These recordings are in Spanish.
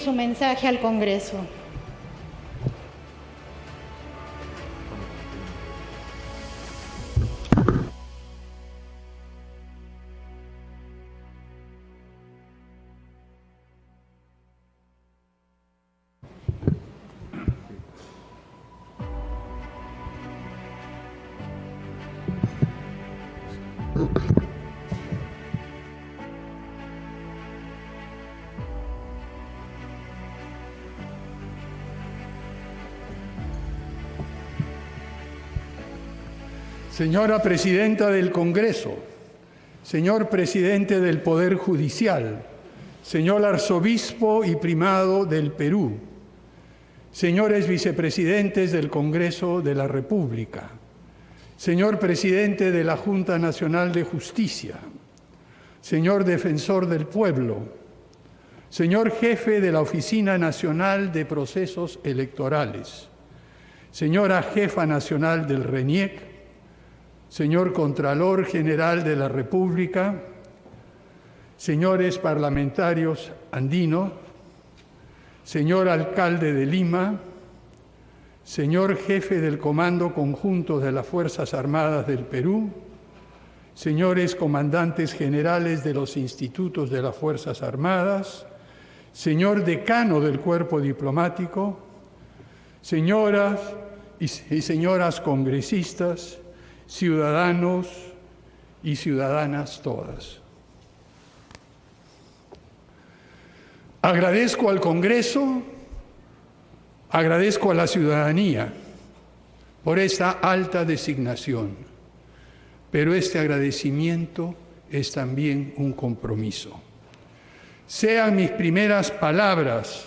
su mensaje al Congreso. Señora Presidenta del Congreso, señor Presidente del Poder Judicial, señor Arzobispo y Primado del Perú, señores Vicepresidentes del Congreso de la República, señor Presidente de la Junta Nacional de Justicia, señor Defensor del Pueblo, señor Jefe de la Oficina Nacional de Procesos Electorales, señora Jefa Nacional del RENIEC, señor Contralor General de la República, señores parlamentarios andinos, señor Alcalde de Lima, señor Jefe del Comando Conjunto de las Fuerzas Armadas del Perú, señores Comandantes Generales de los Institutos de las Fuerzas Armadas, señor Decano del Cuerpo Diplomático, señoras y señoras congresistas, ciudadanos y ciudadanas todas. Agradezco al Congreso, agradezco a la ciudadanía por esta alta designación, pero este agradecimiento es también un compromiso. Sean mis primeras palabras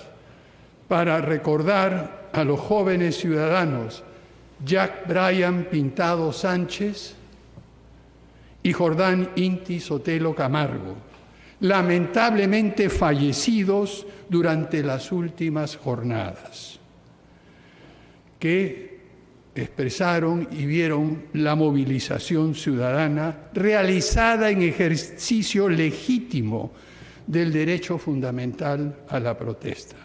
para recordar a los jóvenes ciudadanos Jack Bryan Pintado Sánchez y Jordán Inti Sotelo Camargo, lamentablemente fallecidos durante las últimas jornadas, que expresaron y vieron la movilización ciudadana realizada en ejercicio legítimo del derecho fundamental a la protesta.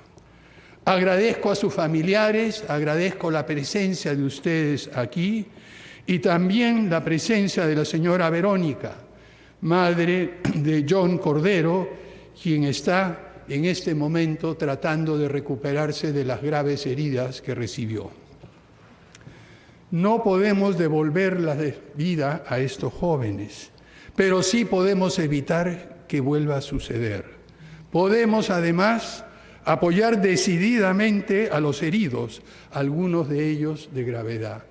Agradezco a sus familiares, agradezco la presencia de ustedes aquí y también la presencia de la señora Verónica, madre de John Cordero, quien está en este momento tratando de recuperarse de las graves heridas que recibió. No podemos devolver la vida a estos jóvenes, pero sí podemos evitar que vuelva a suceder. Podemos, además, apoyar decididamente a los heridos, algunos de ellos de gravedad.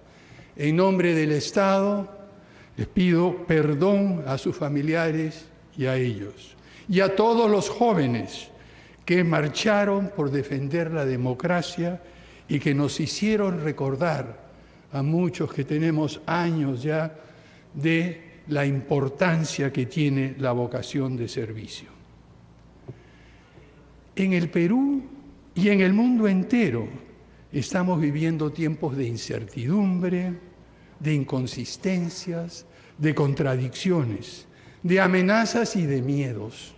En nombre del Estado, les pido perdón a sus familiares y a ellos, y a todos los jóvenes que marcharon por defender la democracia y que nos hicieron recordar a muchos que tenemos años ya de la importancia que tiene la vocación de servicio. En el Perú y en el mundo entero estamos viviendo tiempos de incertidumbre, de inconsistencias, de contradicciones, de amenazas y de miedos,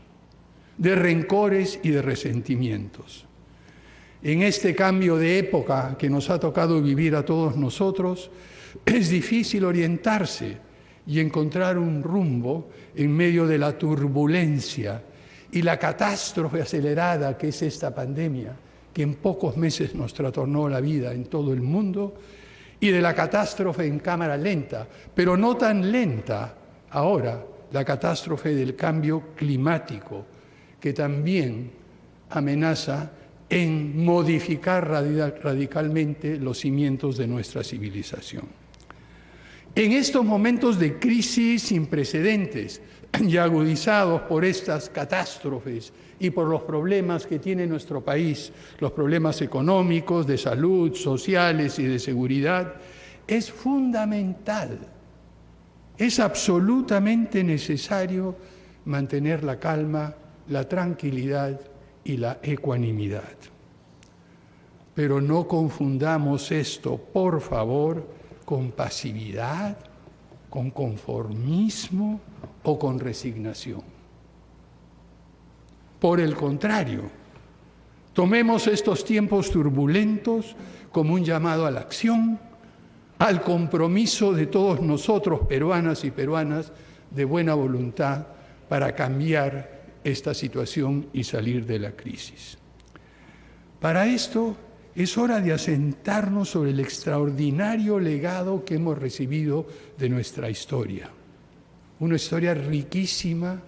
de rencores y de resentimientos. En este cambio de época que nos ha tocado vivir a todos nosotros, es difícil orientarse y encontrar un rumbo en medio de la turbulencia y la catástrofe acelerada que es esta pandemia, que en pocos meses nos trastornó la vida en todo el mundo, y de la catástrofe en cámara lenta, pero no tan lenta ahora, la catástrofe del cambio climático, que también amenaza en modificar radicalmente los cimientos de nuestra civilización. En estos momentos de crisis sin precedentes y agudizados por estas catástrofes y por los problemas que tiene nuestro país, los problemas económicos, de salud, sociales y de seguridad, es fundamental, es absolutamente necesario mantener la calma, la tranquilidad y la ecuanimidad. Pero no confundamos esto, por favor, con pasividad, con conformismo o con resignación. Por el contrario, Tomemos estos tiempos turbulentos como un llamado a la acción, al compromiso de todos nosotros, peruanas y peruanas, de buena voluntad para cambiar esta situación y salir de la crisis. Para esto es hora de asentarnos sobre el extraordinario legado que hemos recibido de nuestra historia. Una historia riquísima,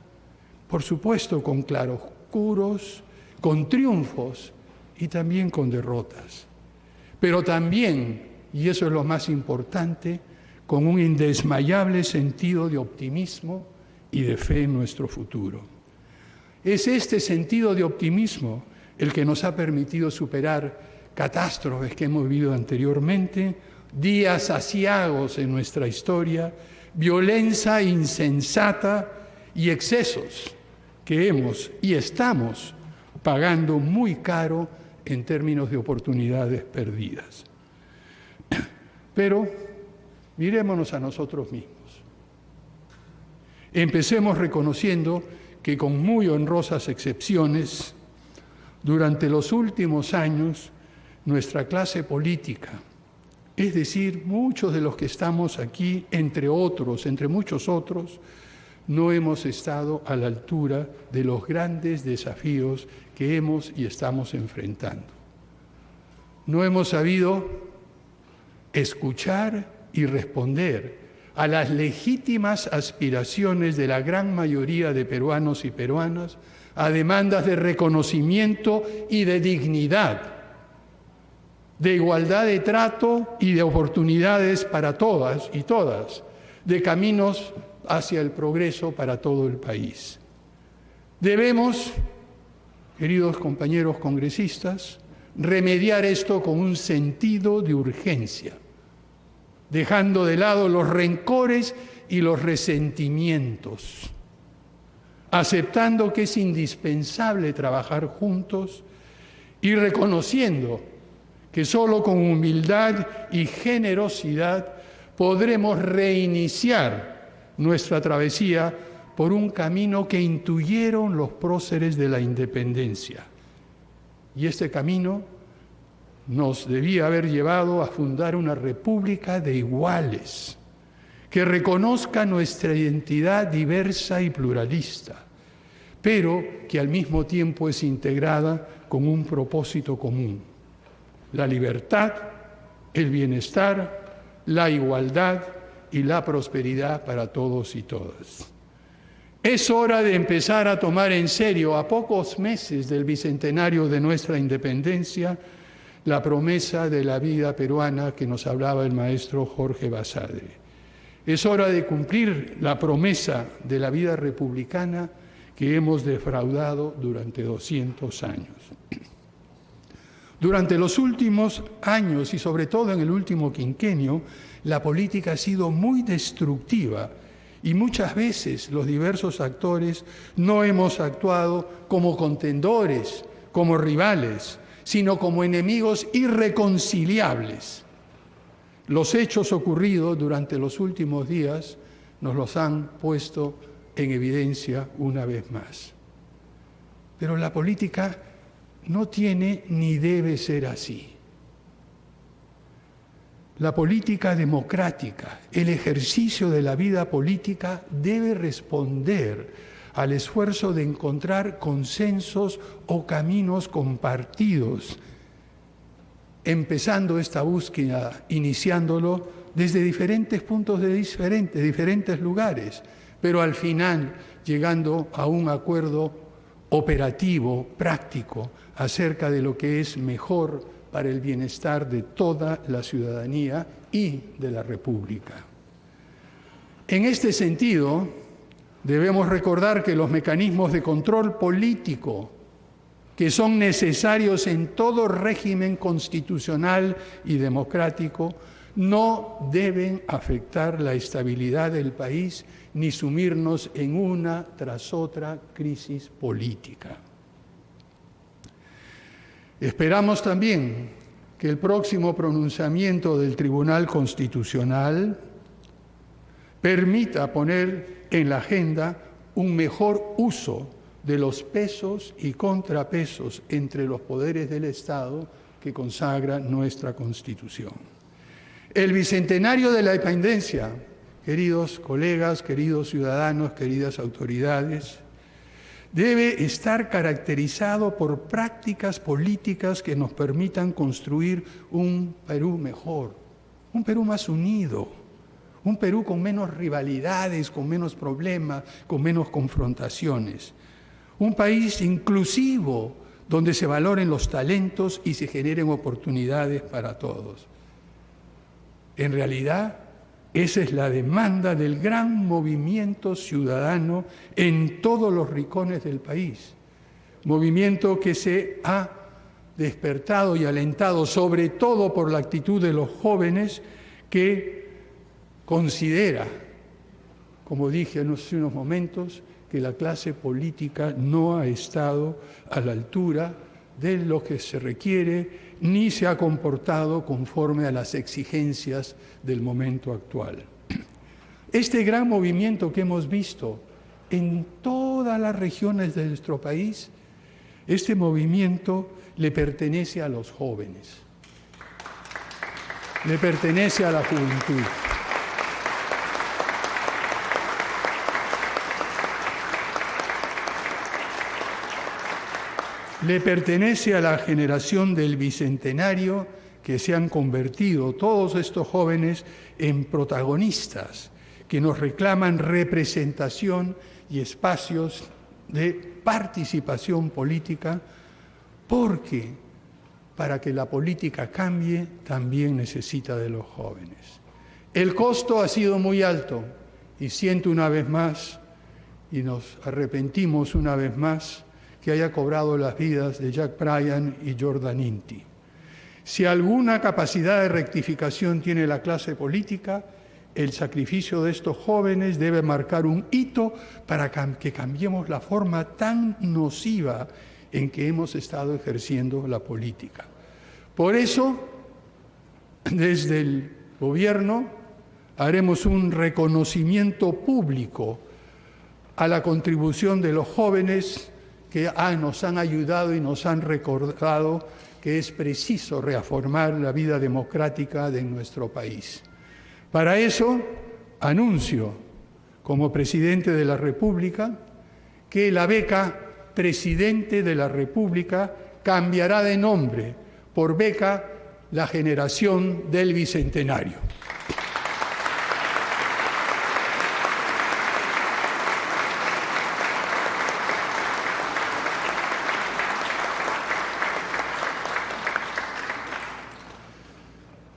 por supuesto con claroscuros, con triunfos y también con derrotas. Pero también, y eso es lo más importante, con un indesmayable sentido de optimismo y de fe en nuestro futuro. Es este sentido de optimismo el que nos ha permitido superar catástrofes que hemos vivido anteriormente, días aciagos en nuestra historia, violencia insensata y excesos que hemos y estamos pagando muy caro en términos de oportunidades perdidas. Pero mirémonos a nosotros mismos. Empecemos reconociendo que con muy honrosas excepciones, durante los últimos años, nuestra clase política, es decir, muchos de los que estamos aquí, entre otros, entre muchos otros, no hemos estado a la altura de los grandes desafíos que hemos y estamos enfrentando. No hemos sabido escuchar y responder a las legítimas aspiraciones de la gran mayoría de peruanos y peruanas, a demandas de reconocimiento y de dignidad, de igualdad de trato y de oportunidades para todas y todas, de caminos hacia el progreso para todo el país. Debemos, queridos compañeros congresistas, remediar esto con un sentido de urgencia, dejando de lado los rencores y los resentimientos, aceptando que es indispensable trabajar juntos y reconociendo que solo con humildad y generosidad podremos reiniciar nuestra travesía por un camino que intuyeron los próceres de la independencia. Y este camino nos debía haber llevado a fundar una república de iguales, que reconozca nuestra identidad diversa y pluralista, pero que al mismo tiempo es integrada con un propósito común: la libertad, el bienestar, la igualdad y la prosperidad para todos y todas. Es hora de empezar a tomar en serio, a pocos meses del bicentenario de nuestra independencia, la promesa de la vida peruana que nos hablaba el maestro Jorge Basadre. Es hora de cumplir la promesa de la vida republicana que hemos defraudado durante 200 años. Durante los últimos años y sobre todo en el último quinquenio, la política ha sido muy destructiva y muchas veces los diversos actores no hemos actuado como contendores, como rivales, sino como enemigos irreconciliables. Los hechos ocurridos durante los últimos días nos los han puesto en evidencia una vez más. Pero la política no tiene ni debe ser así. La política democrática, el ejercicio de la vida política debe responder al esfuerzo de encontrar consensos o caminos compartidos, empezando esta búsqueda, iniciándolo desde diferentes puntos de diferentes lugares, pero al final llegando a un acuerdo operativo, práctico, acerca de lo que es mejor para el bienestar de toda la ciudadanía y de la República. En este sentido, debemos recordar que los mecanismos de control político que son necesarios en todo régimen constitucional y democrático no deben afectar la estabilidad del país ni sumirnos en una tras otra crisis política. Esperamos también que el próximo pronunciamiento del Tribunal Constitucional permita poner en la agenda un mejor uso de los pesos y contrapesos entre los poderes del Estado que consagra nuestra Constitución. El bicentenario de la independencia, queridos colegas, queridos ciudadanos, queridas autoridades, debe estar caracterizado por prácticas políticas que nos permitan construir un Perú mejor, un Perú más unido, un Perú con menos rivalidades, con menos problemas, con menos confrontaciones. Un país inclusivo, donde se valoren los talentos y se generen oportunidades para todos. En realidad, esa es la demanda del gran movimiento ciudadano en todos los rincones del país. Movimiento que se ha despertado y alentado, sobre todo por la actitud de los jóvenes que considera, como dije hace unos momentos, que la clase política no ha estado a la altura de lo que se requiere ni se ha comportado conforme a las exigencias del momento actual. Este gran movimiento que hemos visto en todas las regiones de nuestro país, este movimiento le pertenece a los jóvenes, le pertenece a la juventud. Le pertenece a la generación del Bicentenario que se han convertido todos estos jóvenes en protagonistas que nos reclaman representación y espacios de participación política, porque para que la política cambie también necesita de los jóvenes. El costo ha sido muy alto y siento una vez más, y nos arrepentimos una vez más, que haya cobrado las vidas de Jack Bryan y Jordan Inti. Si alguna capacidad de rectificación tiene la clase política, el sacrificio de estos jóvenes debe marcar un hito para que cambiemos la forma tan nociva en que hemos estado ejerciendo la política. Por eso, desde el gobierno, haremos un reconocimiento público a la contribución de los jóvenes que nos han ayudado y nos han recordado que es preciso reformar la vida democrática de nuestro país. Para eso, anuncio, como presidente de la República, que la beca Presidente de la República cambiará de nombre por beca La Generación del Bicentenario.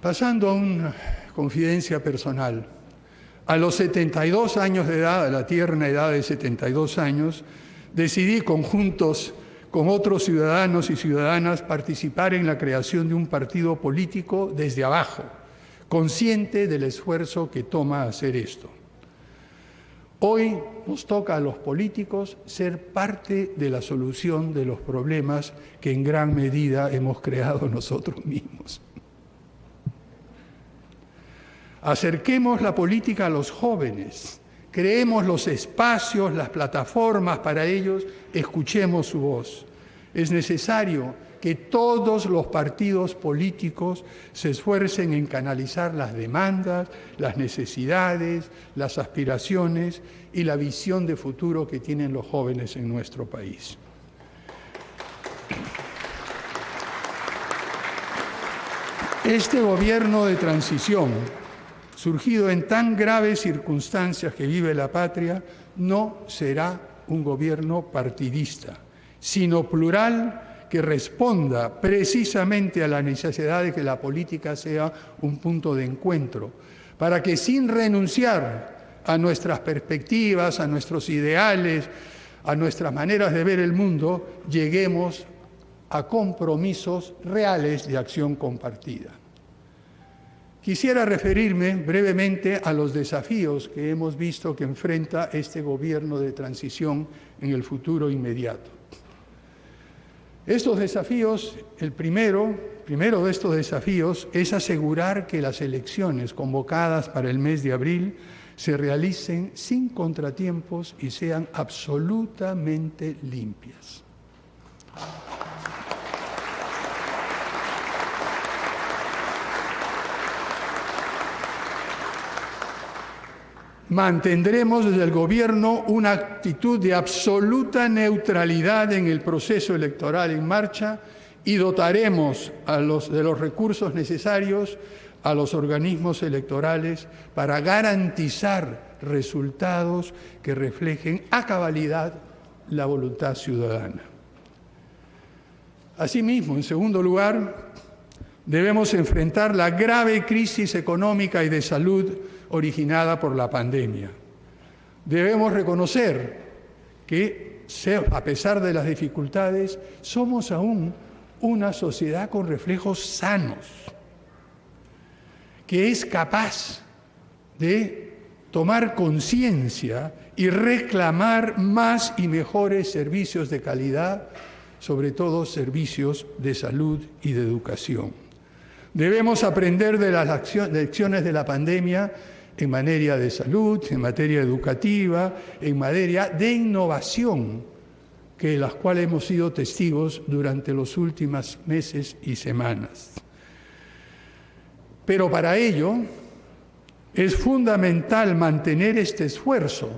Pasando a una confidencia personal, a los 72 años de edad, a la tierna edad de 72 años, decidí conjuntos con otros ciudadanos y ciudadanas participar en la creación de un partido político desde abajo, consciente del esfuerzo que toma hacer esto. Hoy nos toca a los políticos ser parte de la solución de los problemas que en gran medida hemos creado nosotros mismos. Acerquemos la política a los jóvenes, creemos los espacios, las plataformas para ellos, escuchemos su voz. Es necesario que todos los partidos políticos se esfuercen en canalizar las demandas, las necesidades, las aspiraciones y la visión de futuro que tienen los jóvenes en nuestro país. Este gobierno de transición, surgido en tan graves circunstancias que vive la patria, no será un gobierno partidista, sino plural, que responda precisamente a la necesidad de que la política sea un punto de encuentro, para que sin renunciar a nuestras perspectivas, a nuestros ideales, a nuestras maneras de ver el mundo, lleguemos a compromisos reales de acción compartida. Quisiera referirme brevemente a los desafíos que hemos visto que enfrenta este gobierno de transición en el futuro inmediato. Estos desafíos, el primero de estos desafíos es asegurar que las elecciones convocadas para el mes de abril se realicen sin contratiempos y sean absolutamente limpias. Mantendremos desde el Gobierno una actitud de absoluta neutralidad en el proceso electoral en marcha y dotaremos de los recursos necesarios a los organismos electorales para garantizar resultados que reflejen a cabalidad la voluntad ciudadana. Asimismo, en segundo lugar, debemos enfrentar la grave crisis económica y de salud originada por la pandemia. Debemos reconocer que, a pesar de las dificultades, somos aún una sociedad con reflejos sanos, que es capaz de tomar conciencia y reclamar más y mejores servicios de calidad, sobre todo servicios de salud y de educación. Debemos aprender de las lecciones de la pandemia en materia de salud, en materia educativa, en materia de innovación, de las cuales hemos sido testigos durante los últimos meses y semanas. Pero para ello es fundamental mantener este esfuerzo,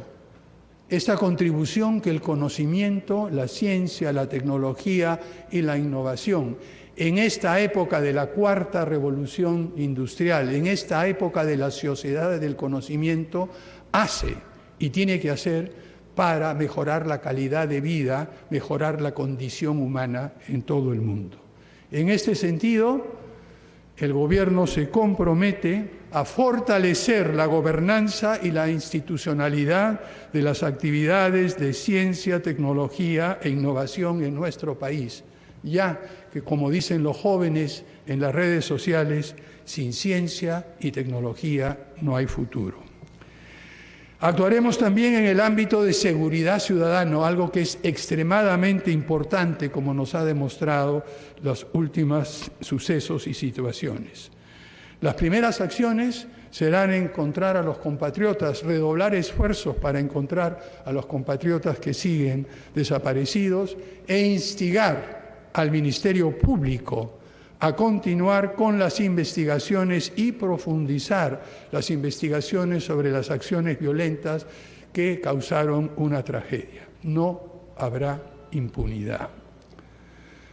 esta contribución que el conocimiento, la ciencia, la tecnología y la innovación en esta época de la cuarta revolución industrial, en esta época de las sociedades del conocimiento, hace y tiene que hacer para mejorar la calidad de vida, mejorar la condición humana en todo el mundo. En este sentido, el Gobierno se compromete a fortalecer la gobernanza y la institucionalidad de las actividades de ciencia, tecnología e innovación en nuestro país, ya que, como dicen los jóvenes en las redes sociales, sin ciencia y tecnología no hay futuro. Actuaremos también en el ámbito de seguridad ciudadana, algo que es extremadamente importante, como nos ha demostrado los últimos sucesos y situaciones. Las primeras acciones serán encontrar a los compatriotas, redoblar esfuerzos para encontrar a los compatriotas que siguen desaparecidos e instigar al Ministerio Público a continuar con las investigaciones y profundizar las investigaciones sobre las acciones violentas que causaron una tragedia. No habrá impunidad.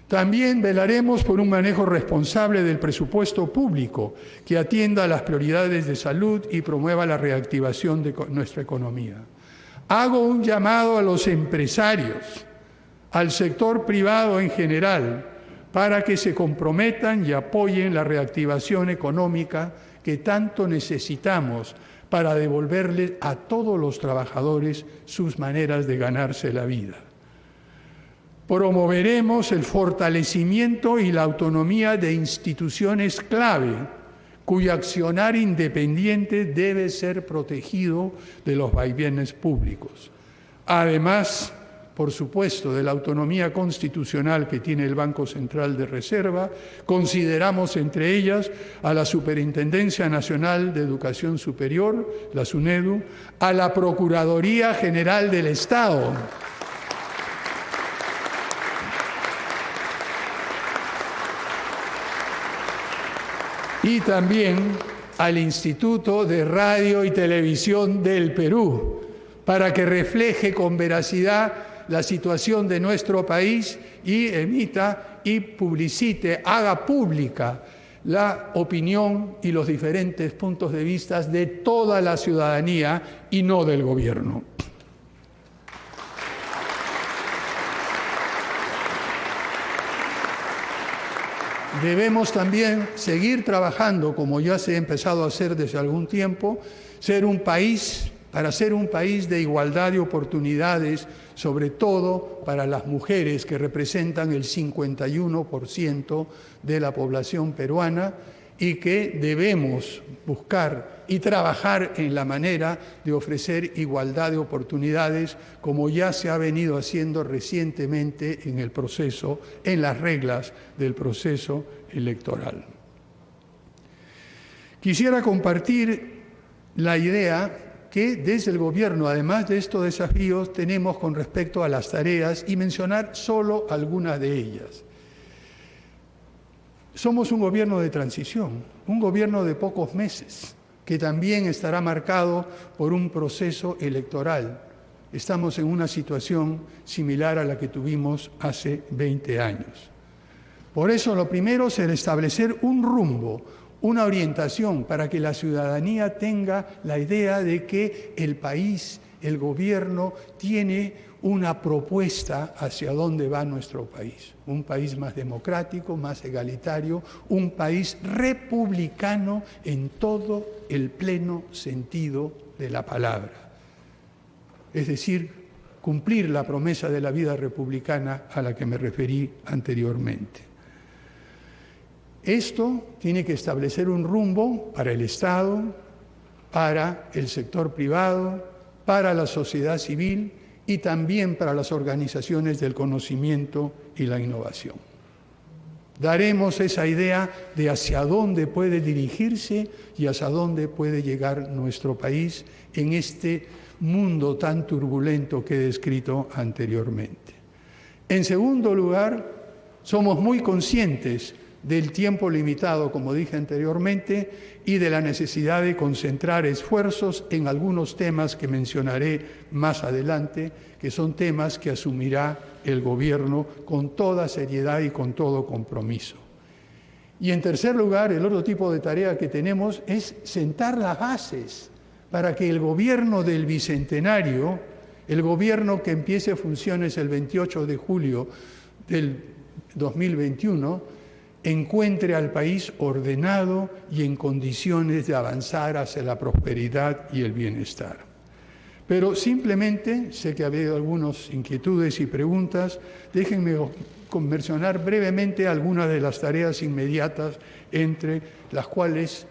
También velaremos por un manejo responsable del presupuesto público que atienda a las prioridades de salud y promueva la reactivación de nuestra economía. Hago un llamado a los empresarios, al sector privado en general, para que se comprometan y apoyen la reactivación económica que tanto necesitamos para devolverles a todos los trabajadores sus maneras de ganarse la vida. Promoveremos el fortalecimiento y la autonomía de instituciones clave, cuyo accionar independiente debe ser protegido de los vaivenes públicos. Además, por supuesto, de la autonomía constitucional que tiene el Banco Central de Reserva, consideramos entre ellas a la Superintendencia Nacional de Educación Superior, la SUNEDU, a la Procuraduría General del Estado, y también al Instituto de Radio y Televisión del Perú, para que refleje con veracidad la situación de nuestro país y emita y publicite, haga pública la opinión y los diferentes puntos de vista de toda la ciudadanía y no del Gobierno. Debemos también seguir trabajando, como ya se ha empezado a hacer desde algún tiempo, para ser un país de igualdad de oportunidades, sobre todo para las mujeres, que representan el 51% de la población peruana, y que debemos buscar y trabajar en la manera de ofrecer igualdad de oportunidades, como ya se ha venido haciendo recientemente en las reglas del proceso electoral. Quisiera compartir la idea que desde el gobierno, además de estos desafíos, tenemos con respecto a las tareas y mencionar solo algunas de ellas. Somos un gobierno de transición, un gobierno de pocos meses, que también estará marcado por un proceso electoral. Estamos en una situación similar a la que tuvimos hace 20 años. Por eso, lo primero será establecer un rumbo, una orientación para que la ciudadanía tenga la idea de que el país, el gobierno, tiene una propuesta hacia dónde va nuestro país. Un país más democrático, más egalitario, un país republicano en todo el pleno sentido de la palabra. Es decir, cumplir la promesa de la vida republicana a la que me referí anteriormente. Esto tiene que establecer un rumbo para el Estado, para el sector privado, para la sociedad civil y también para las organizaciones del conocimiento y la innovación. Daremos esa idea de hacia dónde puede dirigirse y hacia dónde puede llegar nuestro país en este mundo tan turbulento que he descrito anteriormente. En segundo lugar, somos muy conscientes del tiempo limitado, como dije anteriormente, y de la necesidad de concentrar esfuerzos en algunos temas que mencionaré más adelante, que son temas que asumirá el gobierno con toda seriedad y con todo compromiso. Y en tercer lugar, el otro tipo de tarea que tenemos es sentar las bases para que el gobierno del Bicentenario, el gobierno que empiece funciones el 28 de julio del 2021, encuentre al país ordenado y en condiciones de avanzar hacia la prosperidad y el bienestar. Pero simplemente, sé que ha habido algunas inquietudes y preguntas, déjenme mencionar brevemente algunas de las tareas inmediatas en las cuales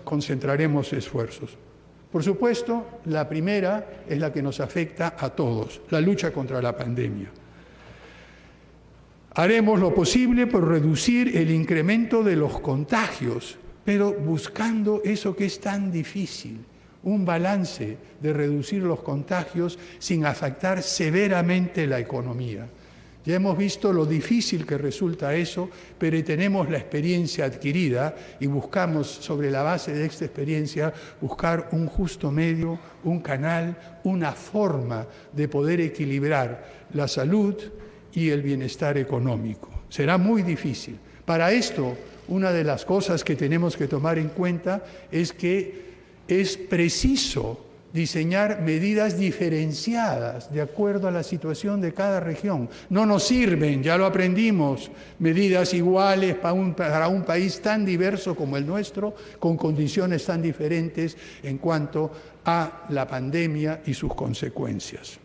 concentraremos esfuerzos. Por supuesto, la primera es la que nos afecta a todos, la lucha contra la pandemia. Haremos lo posible por reducir el incremento de los contagios, pero buscando eso que es tan difícil, un balance de reducir los contagios sin afectar severamente la economía. Ya hemos visto lo difícil que resulta eso, pero tenemos la experiencia adquirida y buscamos, sobre la base de esta experiencia, buscar un justo medio, un canal, una forma de poder equilibrar la salud y el bienestar económico. Será muy difícil. Para esto, una de las cosas que tenemos que tomar en cuenta es que es preciso diseñar medidas diferenciadas de acuerdo a la situación de cada región. No nos sirven, ya lo aprendimos, medidas iguales para un país tan diverso como el nuestro, con condiciones tan diferentes en cuanto a la pandemia y sus consecuencias.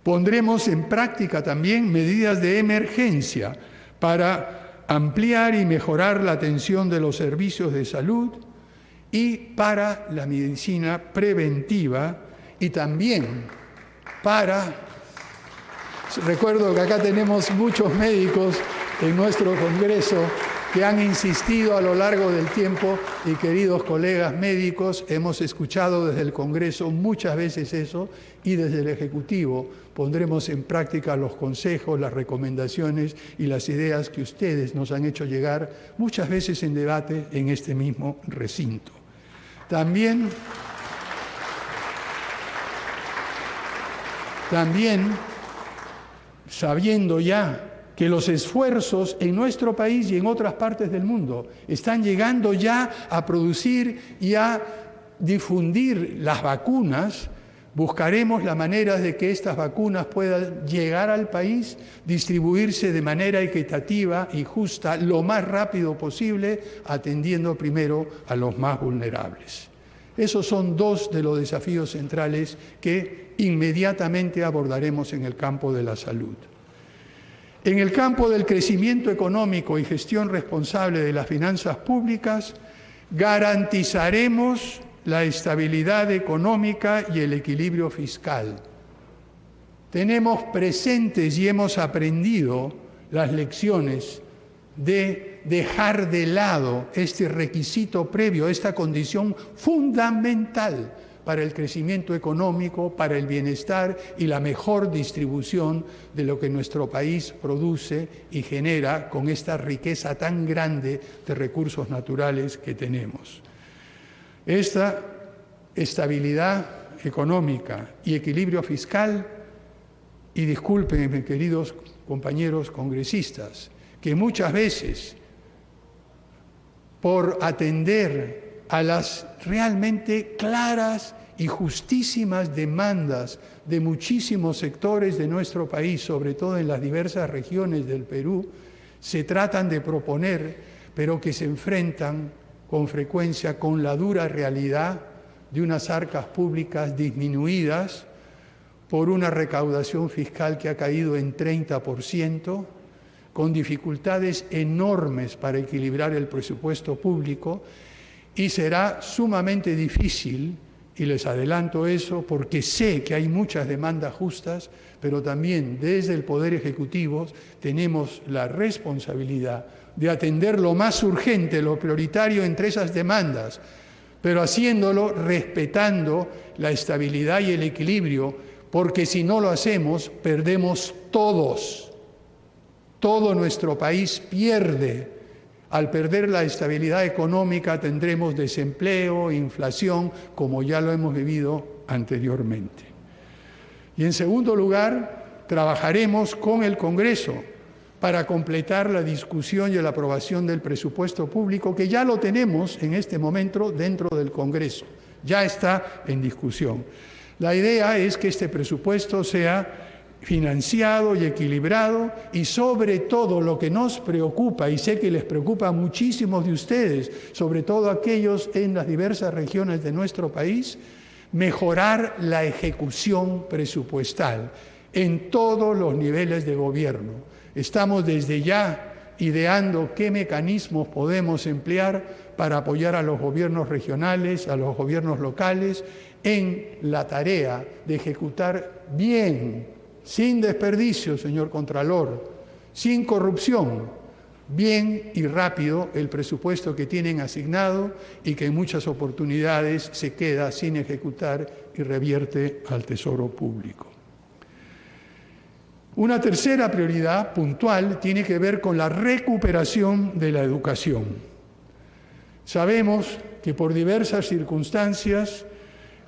Pondremos en práctica también medidas de emergencia para ampliar y mejorar la atención de los servicios de salud y para la medicina preventiva y también para... Recuerdo que acá tenemos muchos médicos en nuestro Congreso que han insistido a lo largo del tiempo y queridos colegas médicos, hemos escuchado desde el Congreso muchas veces eso y desde el Ejecutivo pondremos en práctica los consejos, las recomendaciones y las ideas que ustedes nos han hecho llegar muchas veces en debate en este mismo recinto. También sabiendo ya que los esfuerzos en nuestro país y en otras partes del mundo están llegando ya a producir y a difundir las vacunas, buscaremos la manera de que estas vacunas puedan llegar al país, distribuirse de manera equitativa y justa lo más rápido posible, atendiendo primero a los más vulnerables. Esos son dos de los desafíos centrales que inmediatamente abordaremos en el campo de la salud. En el campo del crecimiento económico y gestión responsable de las finanzas públicas, garantizaremos la estabilidad económica y el equilibrio fiscal. Tenemos presentes y hemos aprendido las lecciones de dejar de lado este requisito previo, esta condición fundamental para el crecimiento económico, para el bienestar y la mejor distribución de lo que nuestro país produce y genera con esta riqueza tan grande de recursos naturales que tenemos. Esta estabilidad económica y equilibrio fiscal, y disculpen, queridos compañeros congresistas, que muchas veces, por atender a las realmente claras y justísimas demandas de muchísimos sectores de nuestro país, sobre todo en las diversas regiones del Perú, se tratan de proponer, pero que se enfrentan con frecuencia con la dura realidad de unas arcas públicas disminuidas por una recaudación fiscal que ha caído en 30%, con dificultades enormes para equilibrar el presupuesto público, y será sumamente difícil, y les adelanto eso, porque sé que hay muchas demandas justas, pero también desde el Poder Ejecutivo tenemos la responsabilidad de atender lo más urgente, lo prioritario entre esas demandas, pero haciéndolo respetando la estabilidad y el equilibrio, porque si no lo hacemos, perdemos todos. Todo nuestro país pierde. Al perder la estabilidad económica tendremos desempleo, inflación, como ya lo hemos vivido anteriormente. Y en segundo lugar, trabajaremos con el Congreso para completar la discusión y la aprobación del presupuesto público, que ya lo tenemos en este momento dentro del Congreso, ya está en discusión. La idea es que este presupuesto sea financiado y equilibrado, y sobre todo lo que nos preocupa, y sé que les preocupa a muchísimos de ustedes, sobre todo aquellos en las diversas regiones de nuestro país, mejorar la ejecución presupuestal en todos los niveles de gobierno. Estamos desde ya ideando qué mecanismos podemos emplear para apoyar a los gobiernos regionales, a los gobiernos locales, en la tarea de ejecutar bien, sin desperdicio, señor Contralor, sin corrupción, bien y rápido el presupuesto que tienen asignado y que en muchas oportunidades se queda sin ejecutar y revierte al Tesoro Público. Una tercera prioridad puntual tiene que ver con la recuperación de la educación. Sabemos que por diversas circunstancias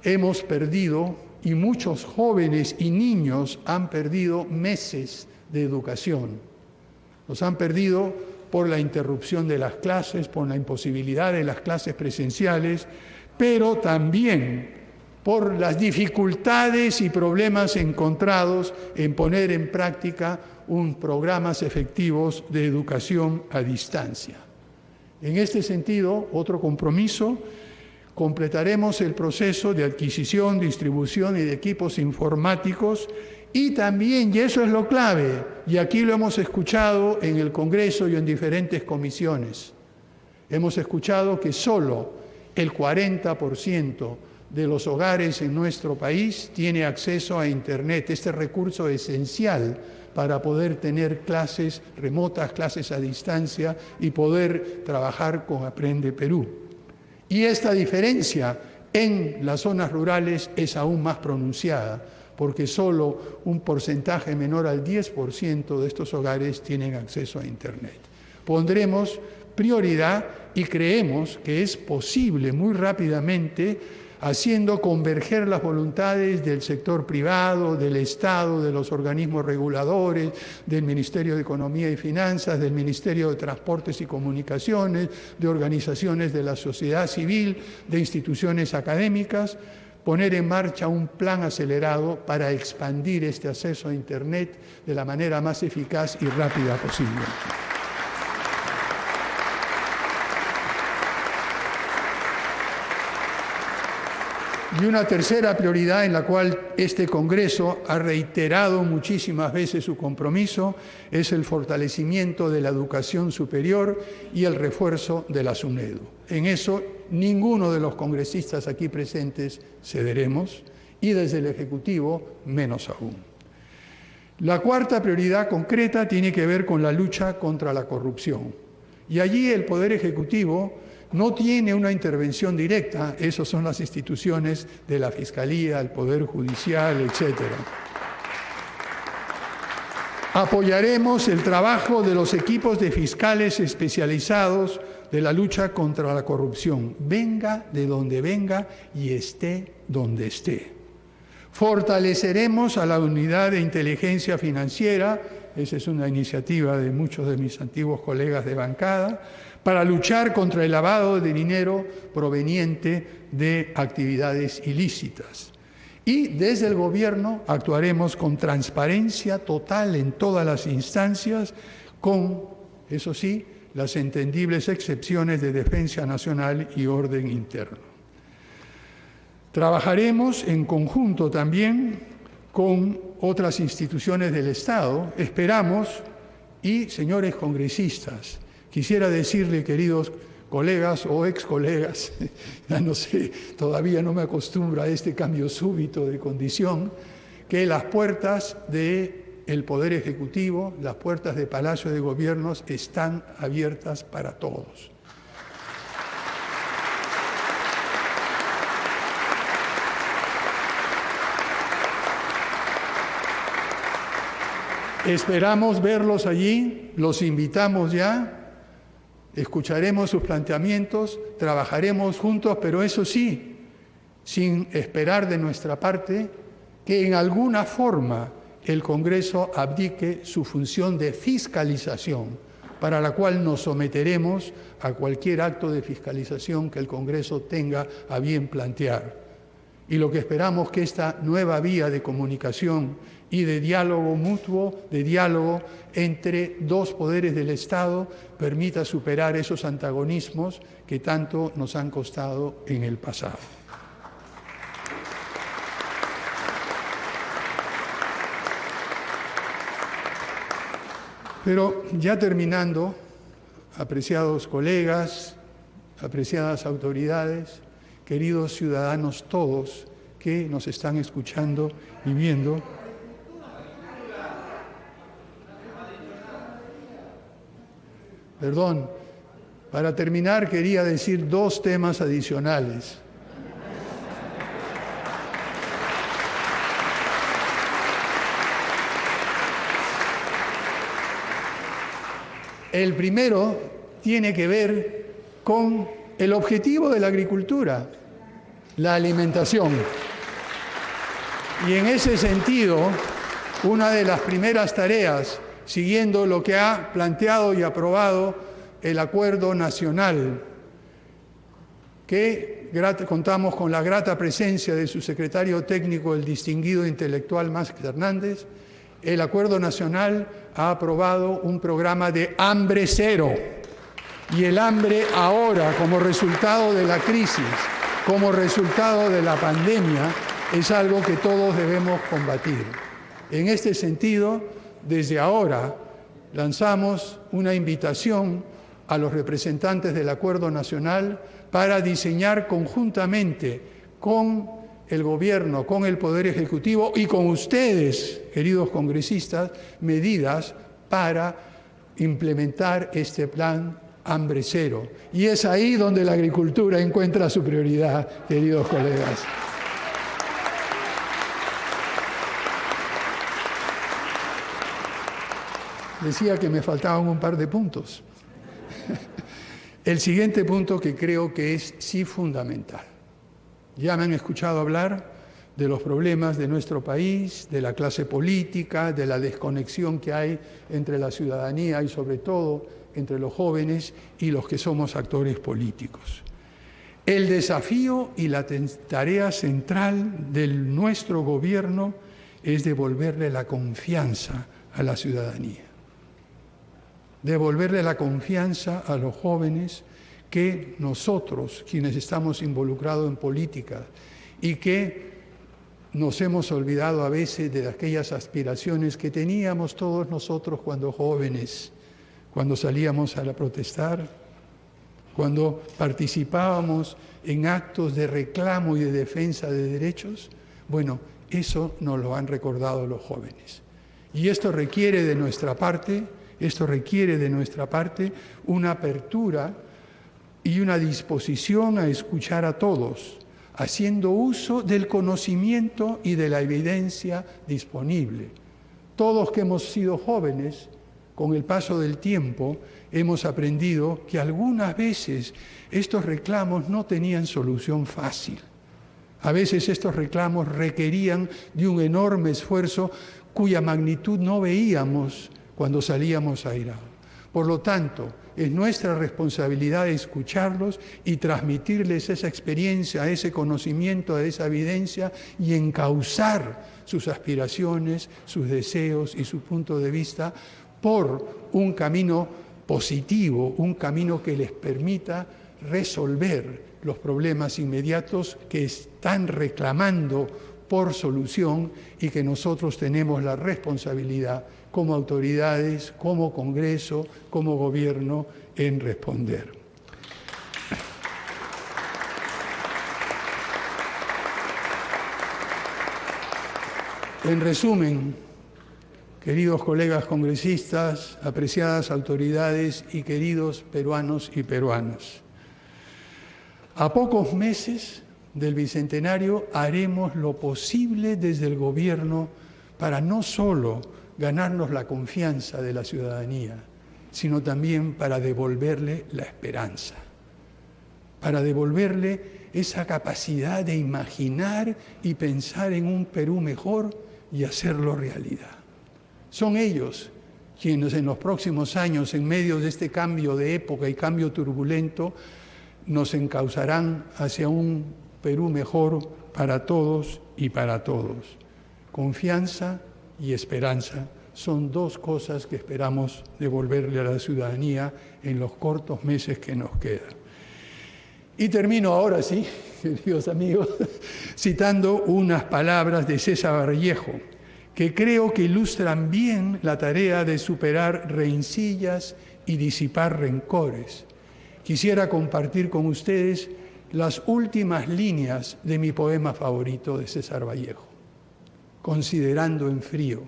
hemos perdido, y muchos jóvenes y niños han perdido meses de educación. Los han perdido por la interrupción de las clases, por la imposibilidad de las clases presenciales, pero también por las dificultades y problemas encontrados en poner en práctica programas efectivos de educación a distancia. En este sentido, otro compromiso: completaremos el proceso de adquisición, distribución y de equipos informáticos, y también, y eso es lo clave, y aquí lo hemos escuchado en el Congreso y en diferentes comisiones, hemos escuchado que solo el 40% de los hogares en nuestro país tiene acceso a Internet, este recurso esencial para poder tener clases remotas, clases a distancia y poder trabajar con Aprende Perú. Y esta diferencia en las zonas rurales es aún más pronunciada, porque solo un porcentaje menor al 10% de estos hogares tienen acceso a Internet. Pondremos prioridad y creemos que es posible muy rápidamente, haciendo converger las voluntades del sector privado, del Estado, de los organismos reguladores, del Ministerio de Economía y Finanzas, del Ministerio de Transportes y Comunicaciones, de organizaciones de la sociedad civil, de instituciones académicas, poner en marcha un plan acelerado para expandir este acceso a Internet de la manera más eficaz y rápida posible. Y una tercera prioridad en la cual este Congreso ha reiterado muchísimas veces su compromiso es el fortalecimiento de la educación superior y el refuerzo de la SUNEDU. En eso ninguno de los congresistas aquí presentes cederemos, y desde el Ejecutivo menos aún. La cuarta prioridad concreta tiene que ver con la lucha contra la corrupción. Y allí el Poder Ejecutivo no tiene una intervención directa, esas son las instituciones de la Fiscalía, el Poder Judicial, etc. Apoyaremos el trabajo de los equipos de fiscales especializados de la lucha contra la corrupción, venga de donde venga y esté donde esté. Fortaleceremos a la unidad de inteligencia financiera, esa es una iniciativa de muchos de mis antiguos colegas de bancada, para luchar contra el lavado de dinero proveniente de actividades ilícitas. Y desde el Gobierno actuaremos con transparencia total en todas las instancias, con, eso sí, las entendibles excepciones de defensa nacional y orden interno. Trabajaremos en conjunto también con otras instituciones del Estado. Esperamos, y señores congresistas, quisiera decirle, queridos colegas o ex colegas, ya no sé, todavía no me acostumbro a este cambio súbito de condición, que las puertas del Poder Ejecutivo, las puertas del Palacio de Gobiernos están abiertas para todos. Esperamos verlos allí, los invitamos ya. Escucharemos sus planteamientos, trabajaremos juntos, pero eso sí, sin esperar de nuestra parte que en alguna forma el Congreso abdique su función de fiscalización, para la cual nos someteremos a cualquier acto de fiscalización que el Congreso tenga a bien plantear. Y lo que esperamos que esta nueva vía de comunicación y de diálogo mutuo, de diálogo entre dos poderes del Estado, permita superar esos antagonismos que tanto nos han costado en el pasado. Pero ya terminando, apreciados colegas, apreciadas autoridades, queridos ciudadanos todos que nos están escuchando y viendo, perdón, para terminar quería decir dos temas adicionales. El primero tiene que ver con el objetivo de la agricultura, la alimentación. Y en ese sentido, una de las primeras tareas, siguiendo lo que ha planteado y aprobado el Acuerdo Nacional, que contamos con la grata presencia de su secretario técnico, el distinguido intelectual Máximo Hernández, el Acuerdo Nacional ha aprobado un programa de hambre cero. Y el hambre ahora, como resultado de la crisis, como resultado de la pandemia, es algo que todos debemos combatir. En este sentido, desde ahora lanzamos una invitación a los representantes del Acuerdo Nacional para diseñar conjuntamente con el Gobierno, con el Poder Ejecutivo y con ustedes, queridos congresistas, medidas para implementar este plan hambre cero. Y es ahí donde la agricultura encuentra su prioridad, queridos colegas. Decía que me faltaban un par de puntos. El siguiente punto que creo que es sí fundamental. Ya me han escuchado hablar de los problemas de nuestro país, de la clase política, de la desconexión que hay entre la ciudadanía y sobre todo entre los jóvenes y los que somos actores políticos. El desafío y la tarea central de nuestro gobierno es devolverle la confianza a la ciudadanía. Devolverle la confianza a los jóvenes que nosotros, quienes estamos involucrados en política y que nos hemos olvidado a veces de aquellas aspiraciones que teníamos todos nosotros cuando jóvenes, cuando salíamos a protestar, cuando participábamos en actos de reclamo y de defensa de derechos. Bueno, eso nos lo han recordado los jóvenes. Y esto requiere de nuestra parte una apertura y una disposición a escuchar a todos, haciendo uso del conocimiento y de la evidencia disponible. Todos que hemos sido jóvenes, con el paso del tiempo, hemos aprendido que algunas veces estos reclamos no tenían solución fácil. A veces estos reclamos requerían de un enorme esfuerzo cuya magnitud no veíamos cuando salíamos airados. Por lo tanto, es nuestra responsabilidad escucharlos y transmitirles esa experiencia, ese conocimiento, esa evidencia y encauzar sus aspiraciones, sus deseos y su punto de vista por un camino positivo, un camino que les permita resolver los problemas inmediatos que están reclamando por solución y que nosotros tenemos la responsabilidad como autoridades, como Congreso, como Gobierno, en responder. En resumen, queridos colegas congresistas, apreciadas autoridades y queridos peruanos y peruanas, a pocos meses del Bicentenario haremos lo posible desde el Gobierno para no solo ganarnos la confianza de la ciudadanía, sino también para devolverle la esperanza, para devolverle esa capacidad de imaginar y pensar en un Perú mejor y hacerlo realidad. Son ellos quienes en los próximos años, en medio de este cambio de época y cambio turbulento, nos encauzarán hacia un Perú mejor para todos y para todos. Confianza y esperanza son dos cosas que esperamos devolverle a la ciudadanía en los cortos meses que nos quedan. Y termino ahora sí, queridos amigos, citando unas palabras de César Vallejo, que creo que ilustran bien la tarea de superar rencillas y disipar rencores. Quisiera compartir con ustedes las últimas líneas de mi poema favorito de César Vallejo, Considerando en frío.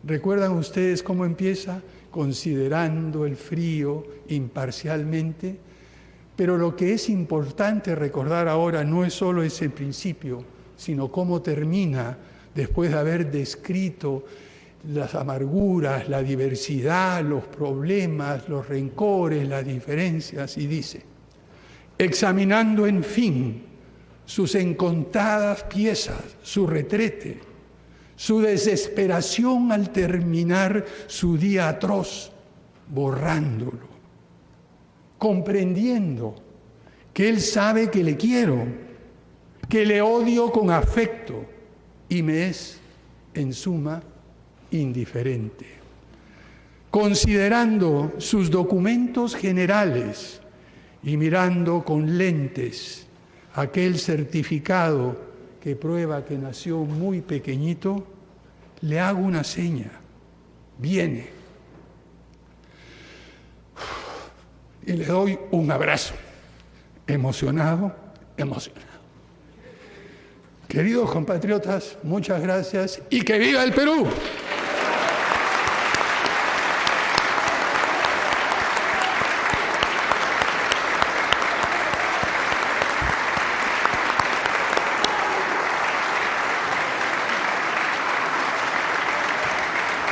¿Recuerdan ustedes cómo empieza? Considerando el frío imparcialmente. Pero lo que es importante recordar ahora no es solo ese principio, sino cómo termina después de haber descrito las amarguras, la diversidad, los problemas, los rencores, las diferencias, y dice: examinando en fin sus incontadas piezas, su retrete, su desesperación al terminar su día atroz, borrándolo, comprendiendo que él sabe que le quiero, que le odio con afecto y me es, en suma, indiferente. Considerando sus documentos generales y mirando con lentes aquel certificado que prueba que nació muy pequeñito, le hago una seña: viene. Y le doy un abrazo, emocionado. Queridos compatriotas, muchas gracias y ¡que viva el Perú!